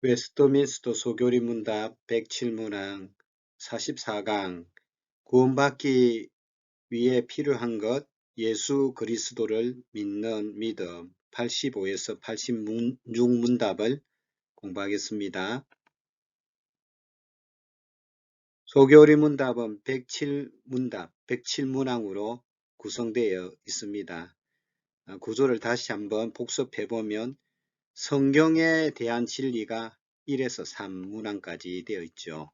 웨스트민스터 소교리 문답 107문항 44강 구원받기 위해 필요한 것 예수 그리스도를 믿는 믿음 85에서 86문답을 공부하겠습니다. 소교리 문답은 107문항으로 구성되어 있습니다. 구조를 다시 한번 복습해보면 성경에 대한 진리가 1에서 3문항까지 되어 있죠.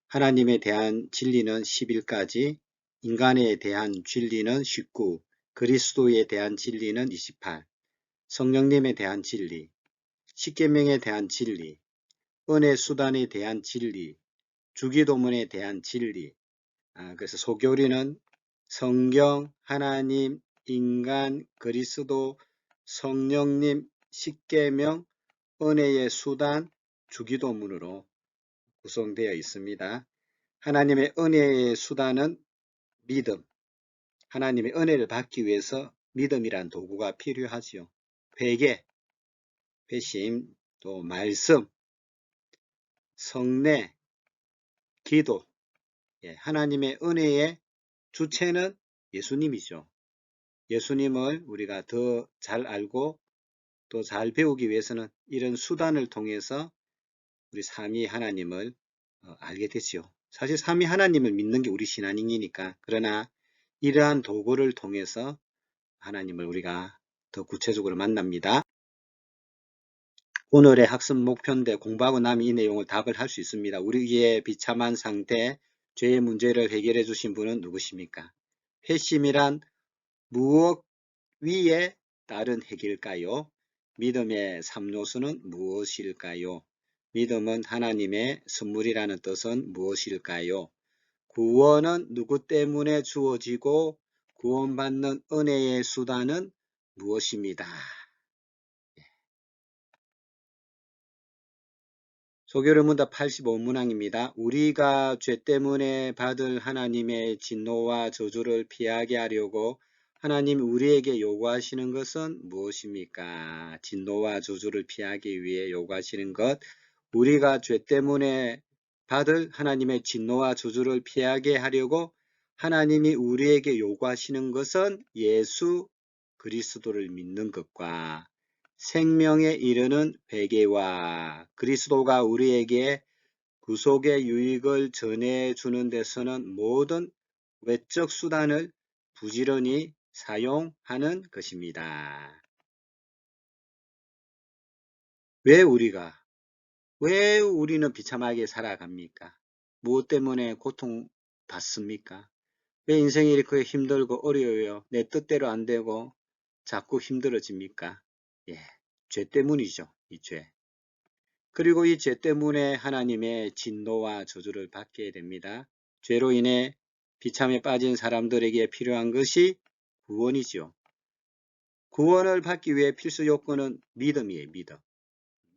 하나님에 대한 진리는 11까지, 인간에 대한 진리는 19, 그리스도에 대한 진리는 28, 성령님에 대한 진리, 십계명에 대한 진리, 은혜 수단에 대한 진리, 주기도문에 대한 진리. 그래서 소교리는 성경, 하나님, 인간, 그리스도, 성령님, 십계명, 은혜의 수단, 주기도문으로 구성되어 있습니다. 하나님의 은혜의 수단은 믿음. 하나님의 은혜를 받기 위해서 믿음이란 도구가 필요하지요. 회개, 회심, 또 말씀, 성례, 기도. 하나님의 은혜의 주체는 예수님이죠. 예수님을 우리가 더 잘 알고 또 잘 배우기 위해서는 이런 수단을 통해서 우리 삼위 하나님을 알게 되지요. 사실 삼위 하나님을 믿는 게 우리 신앙이니까. 그러나 이러한 도구를 통해서 하나님을 우리가 더 구체적으로 만납니다. 오늘의 학습 목표인데 공부하고 나면 이 내용을 답을 할 수 있습니다. 우리의 비참한 상태, 죄의 문제를 해결해 주신 분은 누구십니까? 회심이란 무엇 위에 따른 해결일까요? 믿음의 3요소는 무엇일까요? 믿음은 하나님의 선물이라는 뜻은 무엇일까요? 구원은 누구 때문에 주어지고 구원받는 은혜의 수단은 무엇입니다. 소교리 문답 85문항입니다. 우리가 죄 때문에 받을 하나님의 진노와 저주를 피하게 하려고 하나님이 우리에게 요구하시는 것은 무엇입니까? 진노와 저주를 피하기 위해 요구하시는 것, 우리가 죄 때문에 받을 하나님의 진노와 저주를 피하게 하려고 하나님이 우리에게 요구하시는 것은 예수 그리스도를 믿는 것과 생명에 이르는 회개와 그리스도가 우리에게 구속의 유익을 전해주는 데서는 모든 외적 수단을 부지런히 사용하는 것입니다. 왜 우리는 비참하게 살아갑니까? 무엇 때문에 고통받습니까? 왜 인생이 이렇게 힘들고 어려워요? 내 뜻대로 안 되고 자꾸 힘들어집니까? 죄 때문이죠. 이 죄. 그리고 이 죄 때문에 하나님의 진노와 저주를 받게 됩니다. 죄로 인해 비참에 빠진 사람들에게 필요한 것이 구원이죠. 구원을 받기 위해 필수 요건은 믿음이에요.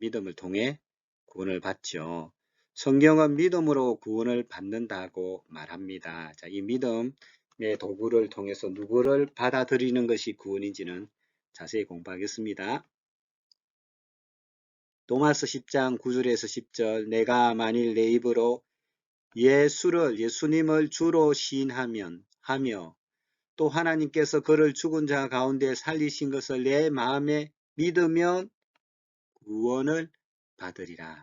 믿음을 통해 구원을 받죠. 성경은 믿음으로 구원을 받는다고 말합니다. 자, 이 믿음의 도구를 통해서 누구를 받아들이는 것이 구원인지는 자세히 공부하겠습니다. 로마서 10장 9절에서 10절 내가 만일 내 입으로 예수님을 주로 시인하며 또 하나님께서 그를 죽은 자 가운데 살리신 것을 내 마음에 믿으면 구원을 받으리라.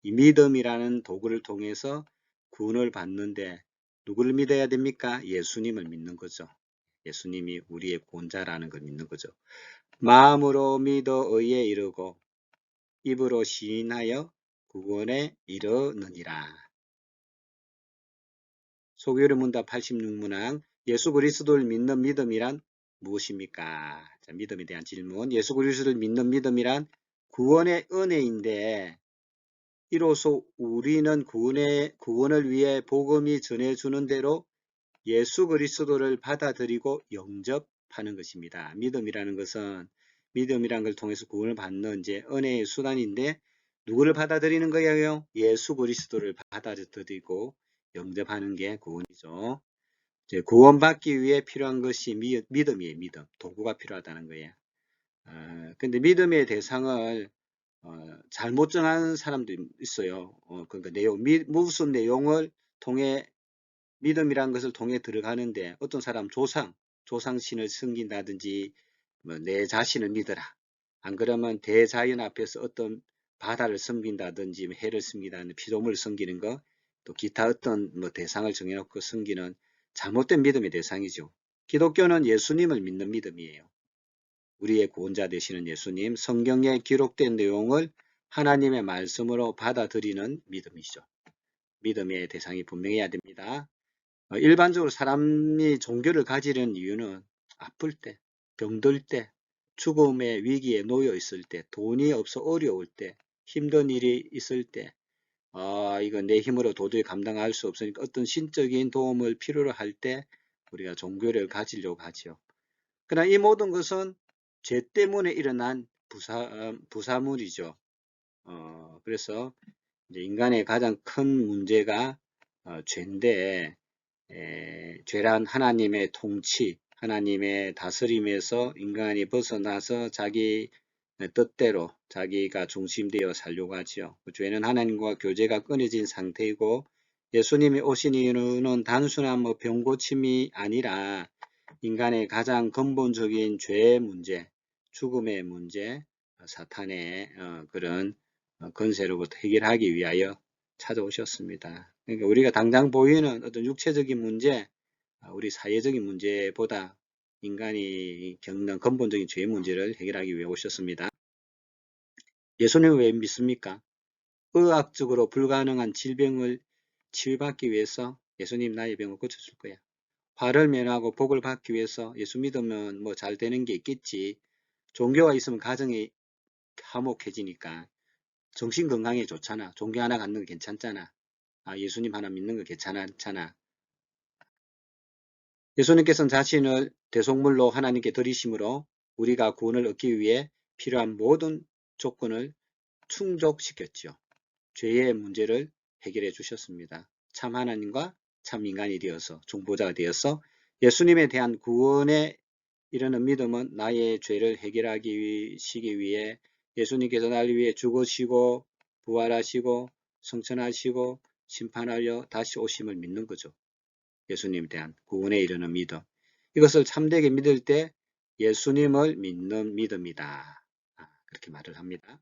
이 믿음이라는 도구를 통해서 구원을 받는데 누구를 믿어야 됩니까? 예수님을 믿는 거죠. 예수님이 우리의 구원자라는 걸 믿는 거죠. 마음으로 믿어 의에 이르고 입으로 시인하여 구원에 이르느니라. 소교리 문답 86문항 예수 그리스도를 믿는 믿음이란 무엇입니까? 자, 믿음에 대한 질문. 예수 그리스도를 믿는 믿음이란 구원의 은혜인데 이로써 우리는 구원을 위해 복음이 전해주는 대로 예수 그리스도를 받아들이고 영접하는 것입니다. 믿음이라는 걸 통해서 구원을 받는 이제 은혜의 수단인데 누구를 받아들이는 거예요? 예수 그리스도를 받아들이고 영접하는 게 구원이죠. 이제 구원받기 위해 필요한 것이 믿음이에요. 믿음. 도구가 필요하다는 거예요. 근데 믿음의 대상을 잘못 정하는 사람도 있어요. 그러니까 무슨 내용을 통해 믿음이란 것을 통해 들어가는데 어떤 사람 조상신을 섬긴다든지 뭐 내 자신을 믿어라. 안 그러면 대자연 앞에서 어떤 바다를 섬긴다든지 해를 섬긴다든지 피조물을 섬기는 거, 또 기타 어떤 뭐 대상을 정해놓고 섬기는 잘못된 믿음의 대상이죠. 기독교는 예수님을 믿는 믿음이에요. 우리의 구원자 되시는 예수님, 성경에 기록된 내용을 하나님의 말씀으로 받아들이는 믿음이죠. 믿음의 대상이 분명해야 됩니다. 일반적으로 사람이 종교를 가지려는 이유는 아플 때, 병들 때, 죽음의 위기에 놓여 있을 때, 돈이 없어 어려울 때, 힘든 일이 있을 때, 이거 내 힘으로 도저히 감당할 수 없으니까 어떤 신적인 도움을 필요로 할 때 우리가 종교를 가지려고 하죠. 그러나 이 모든 것은 죄 때문에 일어난 부사물이죠. 그래서 이제 인간의 가장 큰 문제가 죄인데, 죄란 하나님의 통치, 하나님의 다스림에서 인간이 벗어나서 자기 뜻대로 자기가 중심되어 살려고 하지요. 죄는 하나님과 교제가 끊어진 상태이고, 예수님이 오신 이유는 단순한 뭐 병고침이 아니라 인간의 가장 근본적인 죄의 문제, 죽음의 문제, 사탄의 그런 권세로부터 해결하기 위하여 찾아오셨습니다. 그러니까 우리가 당장 보이는 어떤 육체적인 문제, 우리 사회적인 문제보다 인간이 겪는 근본적인 죄의 문제를 해결하기 위해 오셨습니다. 예수님을 왜 믿습니까? 의학적으로 불가능한 질병을 치유받기 위해서 예수님 나의 병을 고쳐줄 거야. 화를 면하고 복을 받기 위해서 예수 믿으면 뭐 잘 되는 게 있겠지. 종교가 있으면 가정이 화목해지니까 정신 건강에 좋잖아. 종교 하나 갖는 거 괜찮잖아. 예수님 하나 믿는 거 괜찮잖아. 예수님께서는 자신을 대속물로 하나님께 드리심으로 우리가 구원을 얻기 위해 필요한 모든 조건을 충족시켰죠. 죄의 문제를 해결해 주셨습니다. 참 하나님과 참 인간이 되어서 중보자가 되어서 예수님에 대한 구원에 이르는 믿음은 나의 죄를 해결하기 위해 예수님께서 나를 위해 죽으시고 부활하시고 성천하시고 심판하려 다시 오심을 믿는 거죠. 예수님에 대한 구원에 이르는 믿음. 이것을 참되게 믿을 때 예수님을 믿는 믿음이다. 그렇게 말을 합니다.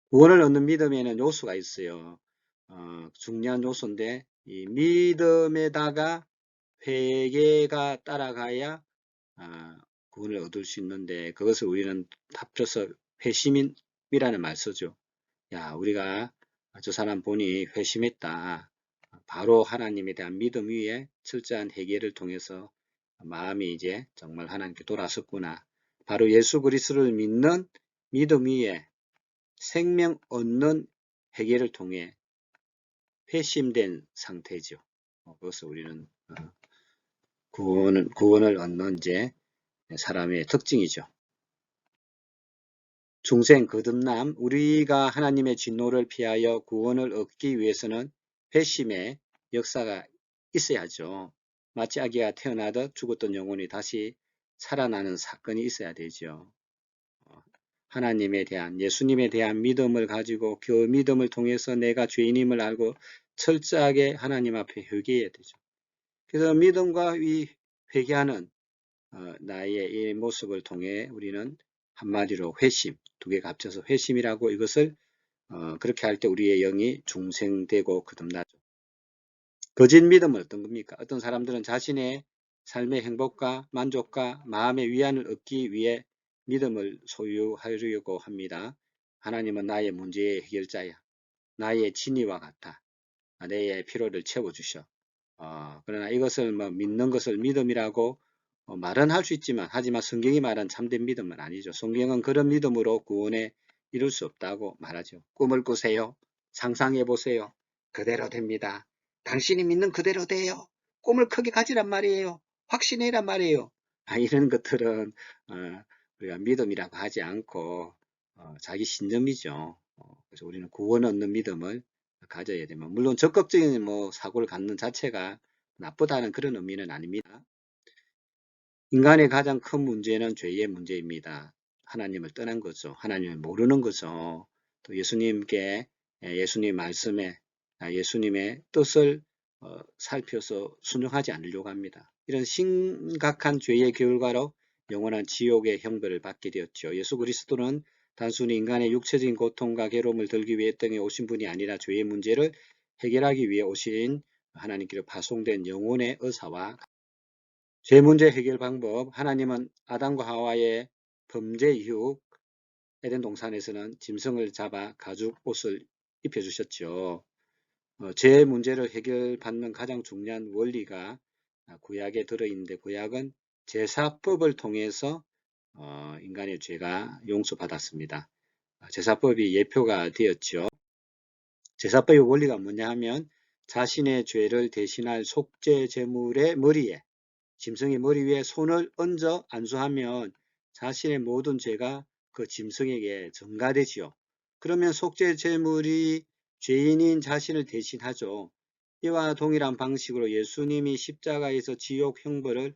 구원을 얻는 믿음에는 요소가 있어요. 중요한 요소인데 이 믿음에다가 회개가 따라가야 구원을 얻을 수 있는데 그것을 우리는 합쳐서 회심이라는 말 쓰죠. 야, 우리가 저 사람 보니 회심했다. 바로 하나님에 대한 믿음 위에 철저한 회개를 통해서 마음이 이제 정말 하나님께 돌아섰구나. 바로 예수 그리스도를 믿는 믿음 위에 생명 얻는 회개를 통해 회심된 상태죠. 그것을 우리는 구원을 얻는 이제 사람의 특징이죠. 중생 거듭남, 우리가 하나님의 진노를 피하여 구원을 얻기 위해서는 회심의 역사가 있어야죠. 마치 아기가 태어나듯 죽었던 영혼이 다시 살아나는 사건이 있어야 되죠. 하나님에 대한, 예수님에 대한 믿음을 가지고 그 믿음을 통해서 내가 죄인임을 알고 철저하게 하나님 앞에 회개해야 되죠. 그래서 믿음과 이 회개하는 나의 이 모습을 통해 우리는 한마디로 회심, 두 개가 합쳐서 회심이라고 이것을 그렇게 할 때 우리의 영이 중생되고 거듭나죠. 거짓 믿음은 어떤 겁니까? 어떤 사람들은 자신의 삶의 행복과 만족과 마음의 위안을 얻기 위해 믿음을 소유하려고 합니다. 하나님은 나의 문제의 해결자야. 나의 진리와 같아. 내 필요를 채워주셔. 그러나 이것을 믿는 것을 믿음이라고 말은 할 수 있지만 하지만 성경이 말한 참된 믿음은 아니죠. 성경은 그런 믿음으로 구원에 이룰 수 없다고 말하죠. 꿈을 꾸세요. 상상해 보세요. 그대로 됩니다. 당신이 믿는 그대로 돼요. 꿈을 크게 가지란 말이에요. 확신해란 말이에요. 이런 것들은 우리가 믿음이라고 하지 않고 자기 신념이죠. 그래서 우리는 구원 얻는 믿음을 가져야 되면 물론 적극적인 사고를 갖는 자체가 나쁘다는 그런 의미는 아닙니다. 인간의 가장 큰 문제는 죄의 문제입니다. 하나님을 떠난 거죠. 하나님을 모르는 거죠. 또 예수님께 예수님 말씀에 예수님의 뜻을 살펴서 순종하지 않으려고 합니다. 이런 심각한 죄의 결과로 영원한 지옥의 형벌을 받게 되었죠. 예수 그리스도는 단순히 인간의 육체적인 고통과 괴로움을 덜기 위해 땅에 오신 분이 아니라 죄의 문제를 해결하기 위해 오신 하나님께로 파송된 영혼의 의사와 죄 문제 해결 방법. 하나님은 아담과 하와의 범죄 이후 에덴 동산에서는 짐승을 잡아 가죽 옷을 입혀주셨죠. 죄 문제를 해결받는 가장 중요한 원리가 구약에 들어있는데, 구약은 제사법을 통해서 인간의 죄가 용서받았습니다. 제사법이 예표가 되었죠. 제사법의 원리가 뭐냐 하면 자신의 죄를 대신할 속죄 제물의 머리에, 짐승의 머리 위에 손을 얹어 안수하면 자신의 모든 죄가 그 짐승에게 전가되지요. 그러면 속죄 제물이 죄인인 자신을 대신하죠. 이와 동일한 방식으로 예수님이 십자가에서 지옥 형벌을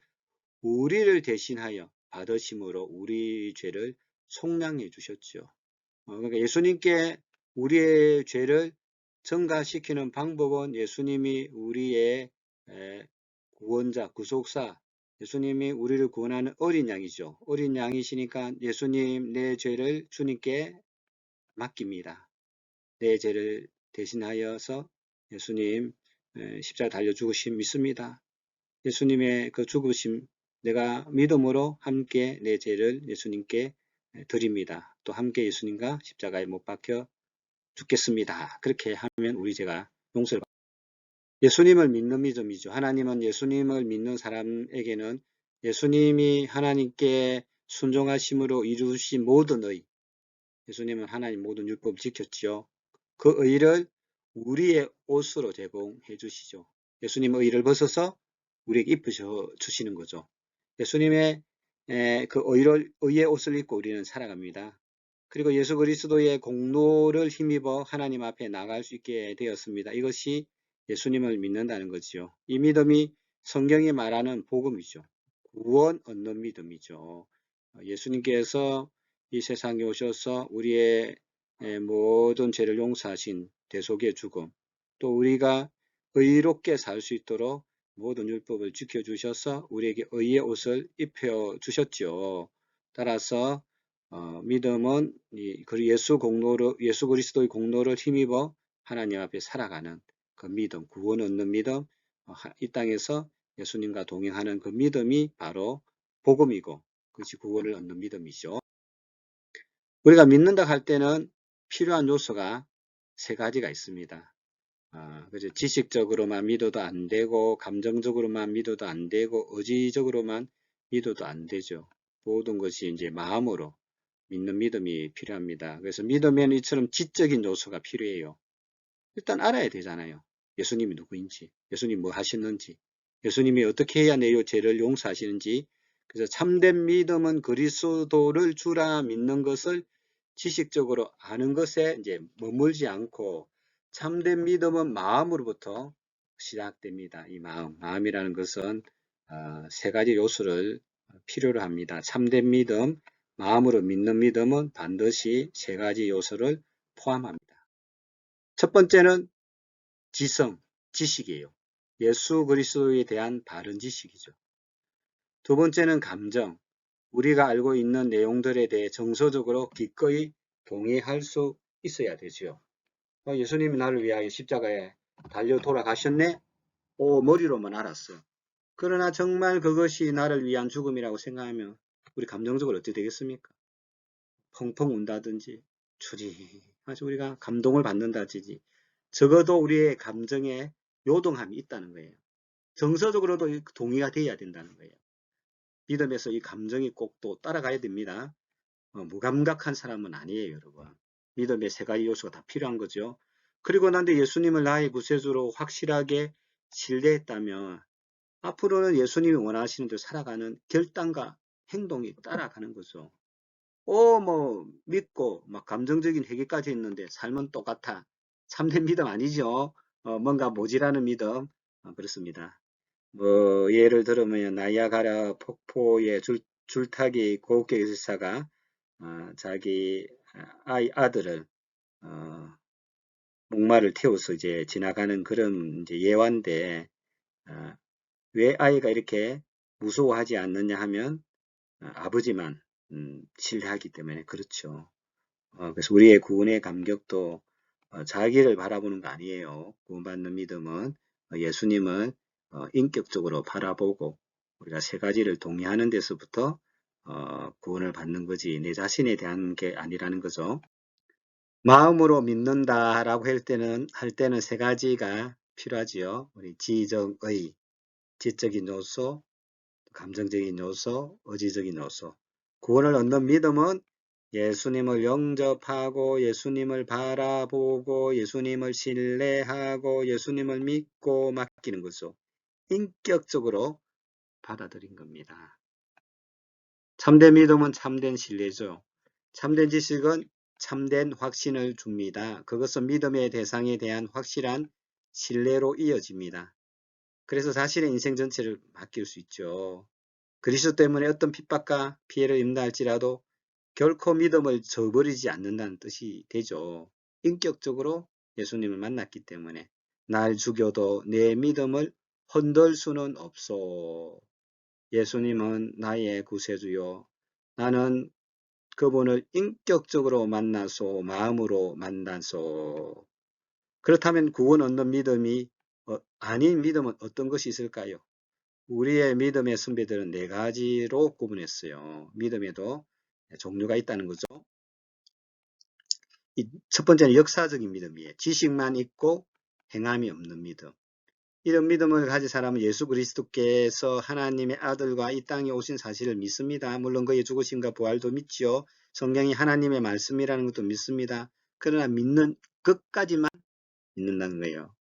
우리를 대신하여 받으심으로 우리 죄를 속량해 주셨죠. 그러니까 예수님께 우리의 죄를 전가시키는 방법은 예수님이 우리의 구원자, 구속사, 예수님이 우리를 구원하는 어린 양이죠. 어린 양이시니까 예수님, 내 죄를 주님께 맡깁니다. 내 죄를 대신하여서 예수님 십자가 달려 죽으심 믿습니다. 예수님의 그 죽으심 내가 믿음으로 함께 내 죄를 예수님께 드립니다. 또 함께 예수님과 십자가에 못 박혀 죽겠습니다. 그렇게 하면 우리 죄가 용서를 받습니다. 예수님을 믿는 믿음이죠. 하나님은 예수님을 믿는 사람에게는 예수님이 하나님께 순종하심으로 이루신 모든 의, 예수님은 하나님 모든 율법을 지켰지요. 그 의를 우리의 옷으로 제공해 주시죠. 예수님의 의를 벗어서 우리에게 입히셔 주시는 거죠. 예수님의 그 의의 옷을 입고 우리는 살아갑니다. 그리고 예수 그리스도의 공로를 힘입어 하나님 앞에 나갈 수 있게 되었습니다. 이것이 예수님을 믿는다는 거지요. 이 믿음이 성경이 말하는 복음이죠. 구원 얻는 믿음이죠. 예수님께서 이 세상에 오셔서 우리의 모든 죄를 용서하신 대속의 죽음, 또 우리가 의롭게 살 수 있도록 모든 율법을 지켜주셔서 우리에게 의의 옷을 입혀주셨죠. 따라서 믿음은 예수 그리스도의 공로를 힘입어 하나님 앞에 살아가는 그 믿음, 구원 얻는 믿음, 이 땅에서 예수님과 동행하는 그 믿음이 바로 복음이고 그것이 구원을 얻는 믿음이죠. 우리가 믿는다 할 때는 필요한 요소가 세 가지가 있습니다. 그죠? 지식적으로만 믿어도 안 되고, 감정적으로만 믿어도 안 되고, 의지적으로만 믿어도 안 되죠. 모든 것이 이제 마음으로 믿는 믿음이 필요합니다. 그래서 믿으면 이처럼 지적인 요소가 필요해요. 일단 알아야 되잖아요. 예수님이 누구인지, 예수님 뭐 하시는지, 예수님이 어떻게 해야 내 죄를 용서하시는지. 그래서 참된 믿음은 그리스도를 주라 믿는 것을 지식적으로 아는 것에 이제 머물지 않고, 참된 믿음은 마음으로부터 시작됩니다. 이 마음이라는 것은 세 가지 요소를 필요로 합니다. 참된 믿음, 마음으로 믿는 믿음은 반드시 세 가지 요소를 포함합니다. 첫 번째는 지식이에요. 예수 그리스도에 대한 바른 지식이죠. 두 번째는 감정, 우리가 알고 있는 내용들에 대해 정서적으로 기꺼이 동의할 수 있어야 되지요. 예수님이 나를 위하여 십자가에 달려 돌아가셨네? 머리로만 알았어. 그러나 정말 그것이 나를 위한 죽음이라고 생각하면 우리 감정적으로 어떻게 되겠습니까? 펑펑 운다든지 아주 우리가 감동을 받는다든지 적어도 우리의 감정에 요동함이 있다는 거예요. 정서적으로도 동의가 돼야 된다는 거예요. 믿음에서 이 감정이 꼭 또 따라가야 됩니다. 무감각한 사람은 아니에요, 여러분. 믿음의 세 가지 요소가 다 필요한 거죠. 그리고 난데 예수님을 나의 구세주로 확실하게 신뢰했다면 앞으로는 예수님이 원하시는 대로 살아가는 결단과 행동이 따라가는 거죠. 믿고 막 감정적인 회개까지 했는데 삶은 똑같아. 참된 믿음 아니죠. 뭔가 모질하는 믿음. 그렇습니다. 예를 들면 나이아가라 폭포의 줄타기 고국계 기술사가 자기 아들을 목마를 태워서 이제 지나가는 그런 이제 예화인데, 어, 왜 아이가 이렇게 무서워하지 않느냐 하면 아버지만 신뢰하기 때문에 그렇죠. 그래서 우리의 구원의 감격도 자기를 바라보는 거 아니에요. 구원받는 믿음은 예수님을 인격적으로 바라보고 우리가 세 가지를 동의하는 데서부터 구원을 받는 거지 내 자신에 대한 게 아니라는 거죠. 마음으로 믿는다라고 할 때는 세 가지가 필요하지요. 우리 지적의, 지적인 요소, 감정적인 요소, 의지적인 요소. 구원을 얻는 믿음은 예수님을 영접하고 예수님을 바라보고 예수님을 신뢰하고 예수님을 믿고 맡기는 거죠. 인격적으로 받아들인 겁니다. 참된 믿음은 참된 신뢰죠. 참된 지식은 참된 확신을 줍니다. 그것은 믿음의 대상에 대한 확실한 신뢰로 이어집니다. 그래서 자신의 인생 전체를 맡길 수 있죠. 그리스도 때문에 어떤 핍박과 피해를 입는다 할지라도 결코 믿음을 저버리지 않는다는 뜻이 되죠. 인격적으로 예수님을 만났기 때문에 날 죽여도 내 믿음을 흔들 수는 없소. 예수님은 나의 구세주요. 나는 그분을 인격적으로 만나소, 마음으로 만나소. 그렇다면 구원 얻는 믿음이 아닌 믿음은 어떤 것이 있을까요? 우리의 믿음의 선배들은 네 가지로 구분했어요. 믿음에도 종류가 있다는 거죠. 첫 번째는 역사적인 믿음이에요. 지식만 있고 행함이 없는 믿음. 이런 믿음을 가진 사람은 예수 그리스도께서 하나님의 아들과 이 땅에 오신 사실을 믿습니다. 물론 그의 죽으심과 부활도 믿지요. 성경이 하나님의 말씀이라는 것도 믿습니다. 그러나 믿는 것까지만 믿는다는 거예요.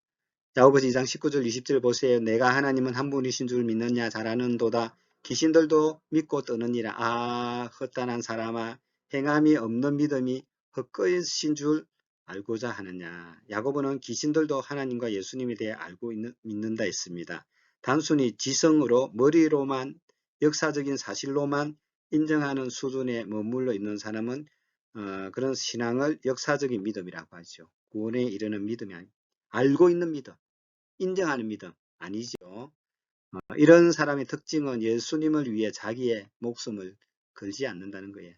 야고보서 2장 19절 20절 보세요. 내가 하나님은 한 분이신 줄 믿느냐 잘하는도다. 귀신들도 믿고 떠느니라. 헛단한 사람아, 행함이 없는 믿음이 헛것인 줄 알고자 하느냐. 야고보는 귀신들도 하나님과 예수님에 대해 알고 믿는다 했습니다. 단순히 지성으로 머리로만 역사적인 사실로만 인정하는 수준에 머물러 있는 사람은 그런 신앙을 역사적인 믿음이라고 하죠. 구원에 이르는 믿음이 아니고 알고 있는 믿음, 인정하는 믿음 아니죠. 이런 사람의 특징은 예수님을 위해 자기의 목숨을 걸지 않는다는 거예요.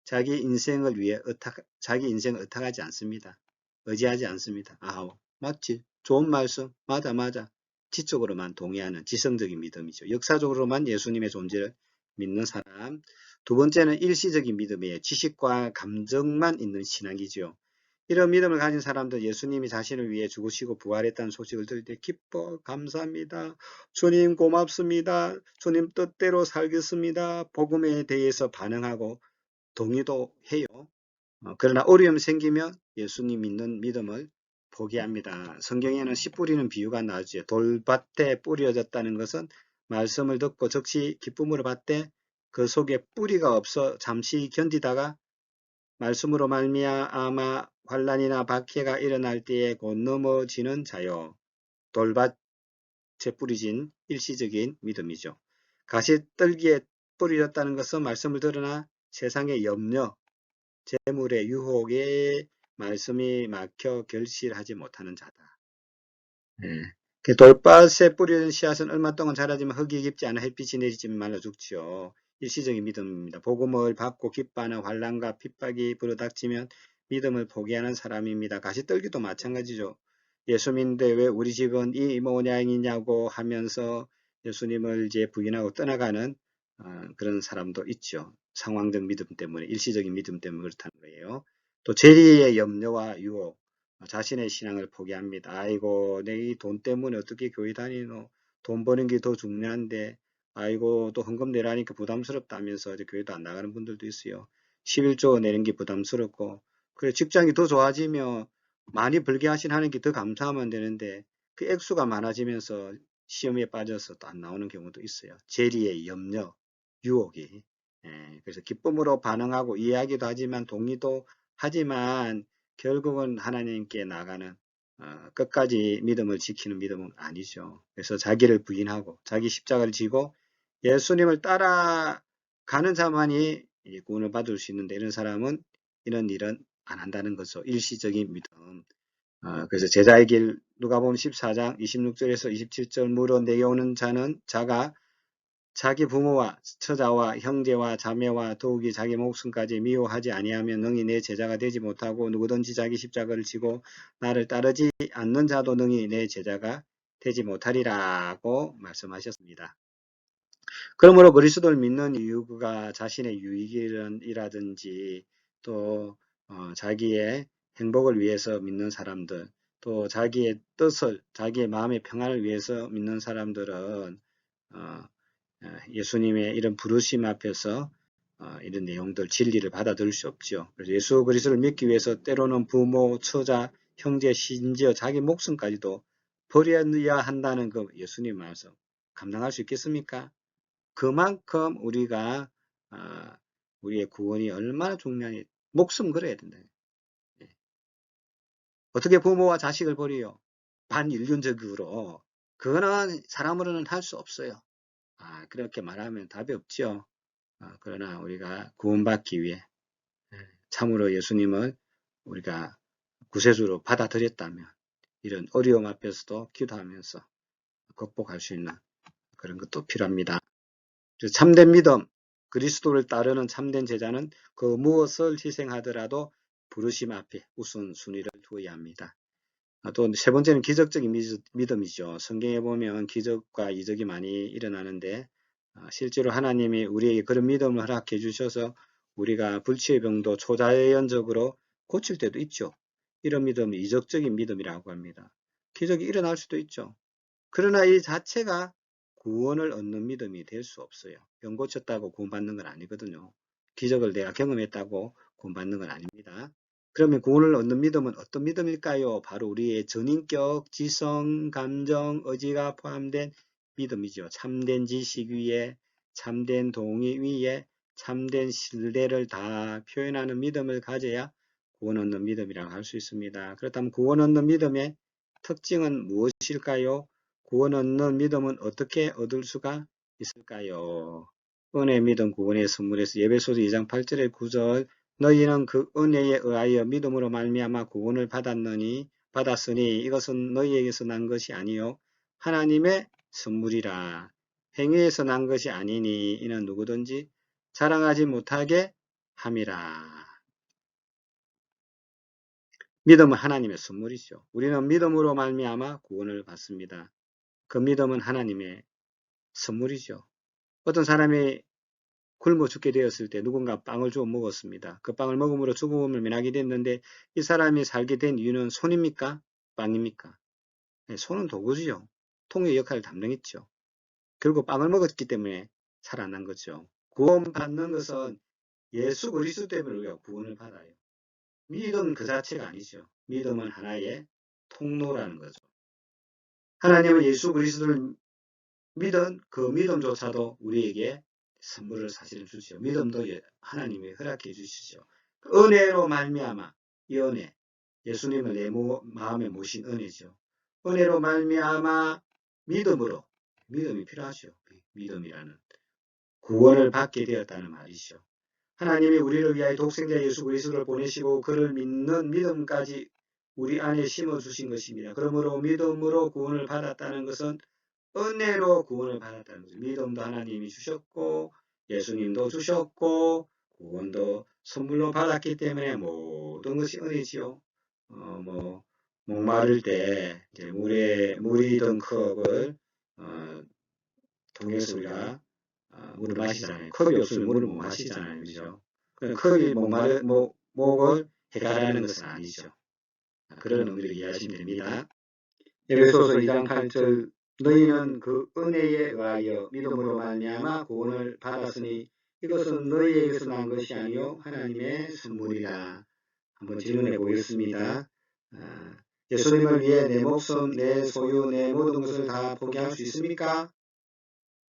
자기 인생을 위해 자기 인생을 의탁하지 않습니다. 의지하지 않습니다. 맞지. 좋은 말씀. 맞아. 지적으로만 동의하는 지성적인 믿음이죠. 역사적으로만 예수님의 존재를 믿는 사람. 두 번째는 일시적인 믿음이에요. 지식과 감정만 있는 신앙이죠. 이런 믿음을 가진 사람들 예수님이 자신을 위해 죽으시고 부활했다는 소식을 들을 때 기뻐 감사합니다. 주님 고맙습니다. 주님 뜻대로 살겠습니다. 복음에 대해서 반응하고 동의도 해요. 그러나 어려움이 생기면 예수님 믿는 믿음을 포기합니다. 성경에는 씨 뿌리는 비유가 나오죠. 돌밭에 뿌려졌다는 것은 말씀을 듣고 즉시 기쁨으로 받되 그 속에 뿌리가 없어 잠시 견디다가 말씀으로 말미암아 환난이나 박해가 일어날 때에 곧 넘어지는 자요. 돌밭에 뿌려진 일시적인 믿음이죠. 가시떨기에 뿌려졌다는 것은 말씀을 들으나 세상의 염려, 재물의 유혹에 말씀이 막혀 결실하지 못하는 자다. 그 돌밭에 뿌려진 씨앗은 얼마 동안 자라지만 흙이 깊지 않아 햇빛이 내리지면 말라 죽지요. 일시적인 믿음입니다. 복음을 받고 기뻐하는 환난과 핍박이 불어닥치면 믿음을 포기하는 사람입니다. 가시떨기도 마찬가지죠. 예수 믿는데 왜 우리 집은 이 모양이냐고 하면서 예수님을 이제 부인하고 떠나가는 그런 사람도 있죠. 상황적 믿음 때문에, 일시적인 믿음 때문에 그렇다는 거예요. 또 재리의 염려와 유혹, 자신의 신앙을 포기합니다. 아이고, 내 이 돈 때문에 어떻게 교회 다니노? 돈 버는 게 더 중요한데, 아이고, 또 헌금 내라니까 부담스럽다면서 이제 교회도 안 나가는 분들도 있어요. 11조 내는 게 부담스럽고, 그래, 직장이 더 좋아지면 많이 벌게 하는 게 더 감사하면 되는데, 그 액수가 많아지면서 시험에 빠져서 또 안 나오는 경우도 있어요. 재리의 염려, 유혹이. 그래서 기쁨으로 반응하고 이해하기도 하지만 동의도 하지만 결국은 하나님께 나가는 끝까지 믿음을 지키는 믿음은 아니죠. 그래서 자기를 부인하고 자기 십자가를 지고 예수님을 따라가는 자만이 구원을 받을 수 있는데 이런 사람은 이런 일은 안 한다는 거죠. 일시적인 믿음. 그래서 제자의 길 누가복음 14장 26절에서 27절 물어 내게 오는 자가 자기 부모와 처자와 형제와 자매와 더욱이 자기 목숨까지 미워하지 아니하면 능히 내 제자가 되지 못하고 누구든지 자기 십자가를 지고 나를 따르지 않는 자도 능히 내 제자가 되지 못하리라고 말씀하셨습니다. 그러므로 그리스도를 믿는 이유가 자신의 유익이라든지 또 자기의 행복을 위해서 믿는 사람들, 또 자기의 뜻을, 자기의 마음의 평안을 위해서 믿는 사람들은 예수님의 이런 부르심 앞에서 이런 내용들, 진리를 받아들일 수 없죠. 그래서 예수 그리스도를 믿기 위해서 때로는 부모, 처자, 형제, 심지어 자기 목숨까지도 버려야 한다는 그 예수님 말씀 감당할 수 있겠습니까? 그만큼 우리가 우리의 구원이 얼마나 중요하니 목숨 걸어야 된다. 어떻게 부모와 자식을 버려요? 반인륜적으로. 그거는 사람으로는 할 수 없어요. 그렇게 말하면 답이 없죠. 그러나 우리가 구원받기 위해 참으로 예수님을 우리가 구세주로 받아들였다면 이런 어려움 앞에서도 기도하면서 극복할 수 있는 그런 것도 필요합니다. 참된 믿음, 그리스도를 따르는 참된 제자는 그 무엇을 희생하더라도 부르심 앞에 우선순위를 두어야 합니다. 또 세 번째는 기적적인 믿음이죠. 성경에 보면 기적과 이적이 많이 일어나는데 실제로 하나님이 우리에게 그런 믿음을 허락해 주셔서 우리가 불치의 병도 초자연적으로 고칠 때도 있죠. 이런 믿음이 이적적인 믿음이라고 합니다. 기적이 일어날 수도 있죠. 그러나 이 자체가 구원을 얻는 믿음이 될 수 없어요. 병 고쳤다고 구원받는 건 아니거든요. 기적을 내가 경험했다고 구원받는 건 아닙니다. 그러면 구원을 얻는 믿음은 어떤 믿음일까요? 바로 우리의 전인격, 지성, 감정, 의지가 포함된 믿음이죠. 참된 지식 위에, 참된 동의 위에, 참된 신뢰를 다 표현하는 믿음을 가져야 구원 얻는 믿음이라고 할 수 있습니다. 그렇다면 구원 얻는 믿음의 특징은 무엇일까요? 구원 얻는 믿음은 어떻게 얻을 수가 있을까요? 은혜의 믿음 구원의 선물에서 예배소서 2장 8절의 9절 너희는 그 은혜에 의하여 믿음으로 말미암아 구원을 받았으니 이것은 너희에게서 난 것이 아니요 하나님의 선물이라. 행위에서 난 것이 아니니 이는 누구든지 자랑하지 못하게 함이라. 믿음은 하나님의 선물이죠. 우리는 믿음으로 말미암아 구원을 받습니다. 그 믿음은 하나님의 선물이죠. 어떤 사람이 굶어 죽게 되었을 때 누군가 빵을 주어 먹었습니다. 그 빵을 먹음으로 죽음을 면하게 됐는데 이 사람이 살게 된 이유는 손입니까? 빵입니까? 네, 손은 도구지요. 통의 역할을 담당했죠. 결국 빵을 먹었기 때문에 살아난 거죠. 구원받는 것은 예수 그리스도 때문에 우리가 구원을 받아요. 믿음 그 자체가 아니죠. 믿음은 하나의 통로라는 거죠. 하나님은 예수 그리스도를 믿은 그 믿음조차도 우리에게 선물을 사실은 주시죠. 믿음도 하나님이 허락해 주시죠. 은혜로 말미암아 이 은혜, 예수님을 내 마음에 모신 은혜죠. 은혜로 말미암아 믿음으로, 믿음이 필요하죠. 믿음이라는 구원을 받게 되었다는 말이죠. 하나님이 우리를 위하여 독생자 예수 그리스도를 보내시고 그를 믿는 믿음까지 우리 안에 심어주신 것입니다. 그러므로 믿음으로 구원을 받았다는 것은 은혜로 구원을 받았다는 거죠. 믿음도 하나님이 주셨고 예수님도 주셨고 구원도 선물로 받았기 때문에 모든 것이 은혜지요. 목마를 때 이제 물이 든 컵을 통해서 우리가 물을 마시잖아요. 컵이 없으면 물을 못 마시잖아요. 그죠? 컵이 목을 해결하는 것은 아니죠. 그런 의미로 이해하시면 됩니다. 에베소서 2장 8절 너희는 그 은혜에 의하여 믿음으로 말미암아 구원을 받았으니 이것은 너희에게서 난 것이 아니요 하나님의 선물이라. 한번 질문해 보겠습니다. 예수님을 위해 내 목숨, 내 소유, 내 모든 것을 다 포기할 수 있습니까?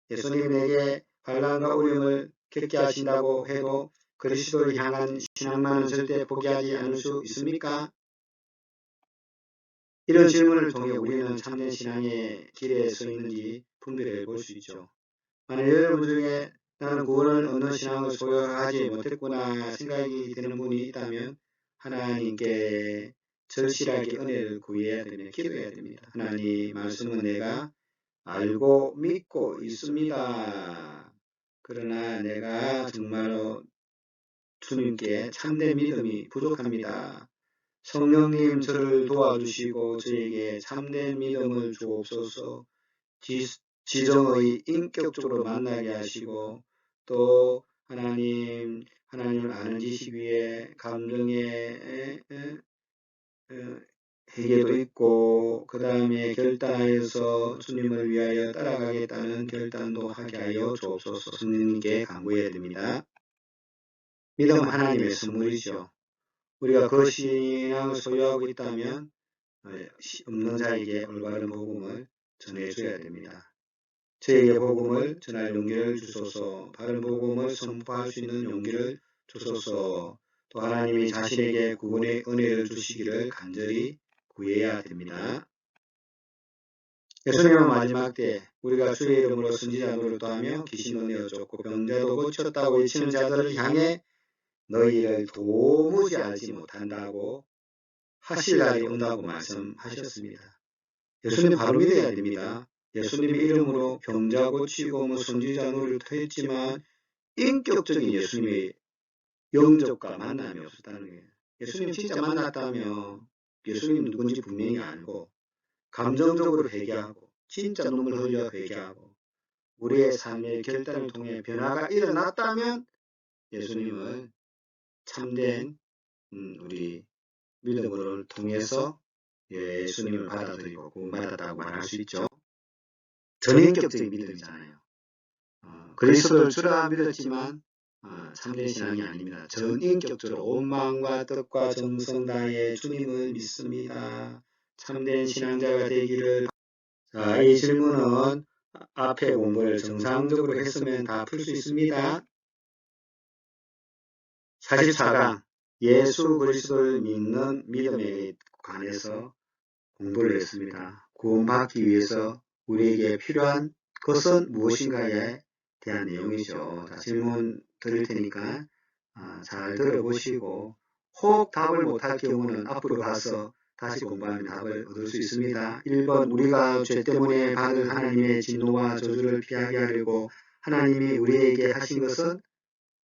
예수님이 내게 환난과 어려움을 겪게 하신다고 해도 그리스도를 향한 신앙만은 절대 포기하지 않을 수 있습니까? 이런 질문을 통해 우리는 참된 신앙의 길에 서 있는지 분별해 볼 수 있죠. 만약 여러분 중에 나는 구원을 얻는 신앙을 소유하지 못했구나 생각이 드는 분이 있다면 하나님께 절실하게 은혜를 구해야 되며 기도해야 됩니다. 하나님 말씀은 내가 알고 믿고 있습니다. 그러나 내가 정말로 주님께 참된 믿음이 부족합니다. 성령님 저를 도와주시고 저에게 참된 믿음을 주옵소서. 지정의 인격적으로 만나게 하시고 또 하나님을 아는 지식 위에 감정의 회개도 있고 그 다음에 결단하여서 주님을 위하여 따라가겠다는 결단도 하게 하여 주옵소서. 성령님께 간구해야 됩니다. 믿음은 하나님의 선물이죠. 우리가 그 신앙을 소유하고 있다면 없는 자에게 올바른 복음을 전해줘야 됩니다. 저에게 복음을 전할 용기를 주소서. 바른 복음을 선포할 수 있는 용기를 주소서. 또 하나님이 자신에게 구원의 은혜를 주시기를 간절히 구해야 됩니다. 예수님은 마지막 때 우리가 주의 이름으로 선지자 노릇도 하며 귀신도 내어줬고 병자도 고쳤다고 외치는 자들을 향해 너희를 도무지 알지 못한다고 하실 날이 온다고 말씀하셨습니다. 예수님 바로 믿어야 됩니다. 예수님의 이름으로 병자 고치고 선지자 노릇도 했지만 인격적인 예수님의 영접과 만남이 없었다는 거예요. 예수님 진짜 만났다면 예수님 누군지 분명히 알고 감정적으로 회개하고 진짜 눈물 흘려 회개하고 우리의 삶의 결단을 통해 변화가 일어났다면 예수님을 참된 우리 믿음을 통해서 예수님을 받아들이고 구원받았다고 말할 수 있죠. 전인격적인 믿음이잖아요. 그리스도를 주라 믿었지만 참된 신앙이 아닙니다. 전인격적으로 온 마음과 뜻과 정성 다해 주님을 믿습니다. 참된 신앙자가 되기를. 자, 이 질문은 앞에 공부를 정상적으로 했으면 다 풀 수 있습니다. 44강 예수 그리스도를 믿는 믿음에 관해서 공부를 했습니다. 구원받기 위해서 우리에게 필요한 것은 무엇인가에 대한 내용이죠. 자, 질문 드릴 테니까 잘 들어보시고 혹 답을 못할 경우는 앞으로 가서 다시 공부하면 답을 얻을 수 있습니다. 1번 우리가 죄 때문에 받을 하나님의 진노와 저주를 피하게 하려고 하나님이 우리에게 하신 것은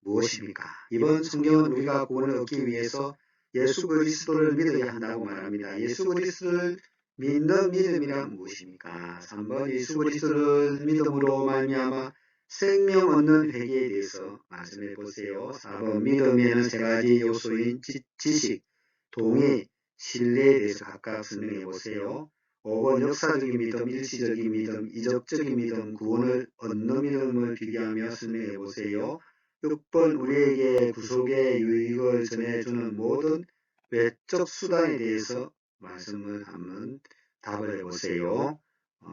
무엇입니까? 2번 성경은 우리가 구원을 얻기 위해서 예수 그리스도를 믿어야 한다고 말합니다. 예수 그리스도를 믿는 믿음이란 무엇입니까? 3번 예수 그리스도를 믿음으로 말미암아 생명 얻는 회개에 대해서 말씀해 보세요. 4번 믿음에는 세 가지 요소인 지식, 동의, 신뢰에 대해서 각각 설명해 보세요. 5번 역사적인 믿음, 일시적인 믿음, 이적적인 믿음, 구원을 얻는 믿음을 비교하며 설명해 보세요. 6번 우리에게 구속의 유익을 전해주는 모든 외적 수단에 대해서 말씀을 한번 답을 해보세요.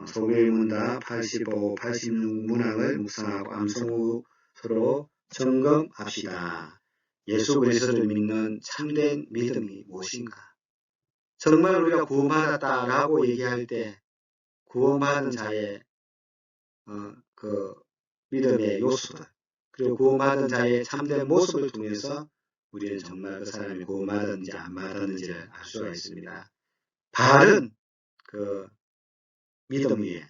소개문답 85, 86 문항을 묵상하고 암송으로 점검합시다. 예수 그리스도를 믿는 참된 믿음이 무엇인가? 정말 우리가 구원받았다라고 얘기할 때 구원받은 자의 그 믿음의 요소들 그리고 구원받은 자의 참된 모습을 통해서 우리는 정말 그 사람이 구원받았는지 안 받았는지를 알 수가 있습니다. 바른 그 믿음 위에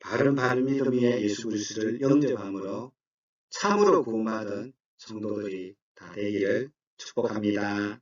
바른 믿음 위에 예수 그리스도를 영접함으로 참으로 구원받은 성도들이 다 되기를 축복합니다.